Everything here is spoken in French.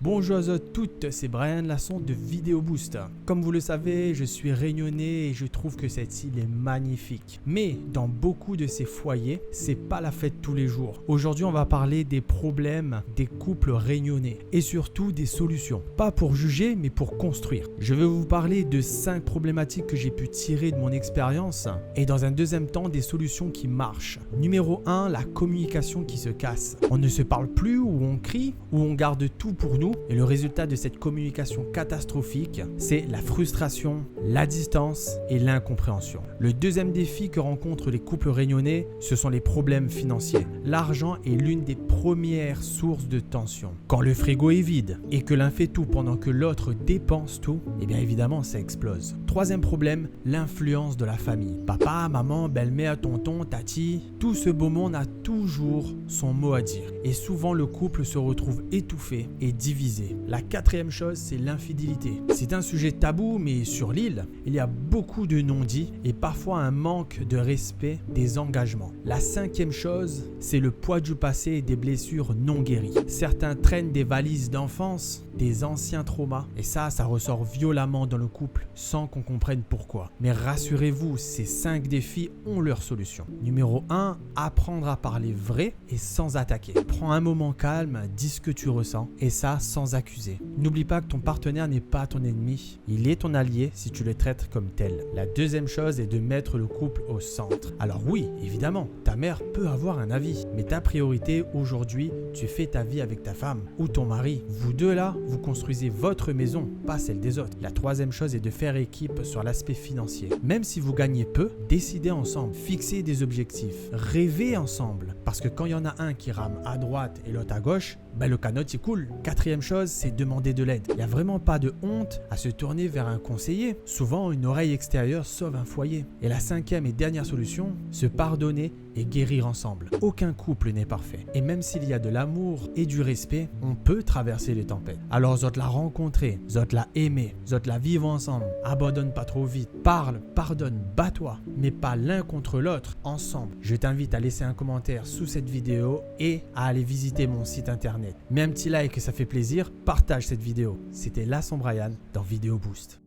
Bonjour à toutes, c'est Brian Lasson de Vidéo Boost. Comme vous le savez, je suis réunionnais et je trouve que cette île est magnifique. Mais dans beaucoup de ces foyers, c'est pas la fête tous les jours. Aujourd'hui, on va parler des problèmes des couples réunionnais et surtout des solutions. Pas pour juger, mais pour construire. Je vais vous parler de 5 problématiques que j'ai pu tirer de mon expérience et dans un deuxième temps, des solutions qui marchent. Numéro 1, la communication qui se casse. On ne se parle plus ou on crie ou on garde tout pour nous. Et le résultat de cette communication catastrophique, c'est la frustration, la distance et l'incompréhension. Le deuxième défi que rencontrent les couples réunionnais, ce sont les problèmes financiers. L'argent est l'une des premières sources de tension. Quand le frigo est vide et que l'un fait tout pendant que l'autre dépense tout, eh bien évidemment ça explose. Troisième problème, l'influence de la famille. Papa, maman, belle-mère, tonton, tati, tout ce beau monde a toujours son mot à dire. Et souvent le couple se retrouve étouffé et divisé. La quatrième chose, c'est l'infidélité. C'est un sujet tabou, mais sur l'île, il y a beaucoup de non-dits et parfois un manque de respect des engagements. La cinquième chose, c'est le poids du passé et des blessures non guéries. Certains traînent des valises d'enfance, des anciens traumas, et ça ressort violemment dans le couple sans qu'on comprenne pourquoi. Mais rassurez-vous, ces 5 défis ont leur solution. Numéro 1, apprendre à parler vrai et sans attaquer. Prends un moment calme, dis ce que tu ressens, et ça sans accuser. N'oublie pas que ton partenaire n'est pas ton ennemi, il est ton allié si tu le traites comme tel. La deuxième chose est de mettre le couple au centre. Alors oui, évidemment, ta mère peut avoir un avis, mais ta priorité aujourd'hui, tu fais ta vie avec ta femme ou ton mari. Vous deux là, vous construisez votre maison, pas celle des autres. La troisième chose est de faire équipe sur l'aspect financier. Même si vous gagnez peu, décidez ensemble, fixez des objectifs, rêvez ensemble. Parce que quand il y en a un qui rame à droite et l'autre à gauche, le canot il coule. Quatrième chose, c'est demander de l'aide. Il n'y a vraiment pas de honte à se tourner vers un conseiller. Souvent, une oreille extérieure sauve un foyer. Et la cinquième et dernière solution, se pardonner et guérir ensemble. Aucun couple n'est parfait. Et même s'il y a de l'amour et du respect, on peut traverser les tempêtes. Alors, zot la rencontrer, zot la aimer, zot la vivre ensemble. Abandonne pas trop vite. Parle, pardonne, bats-toi. Mais pas l'un contre l'autre, ensemble. Je t'invite à laisser un commentaire sous cette vidéo et à aller visiter mon site internet. Mets un petit like, ça fait plaisir. Partage cette vidéo. C'était Lasson Brian dans Vidéo Boost.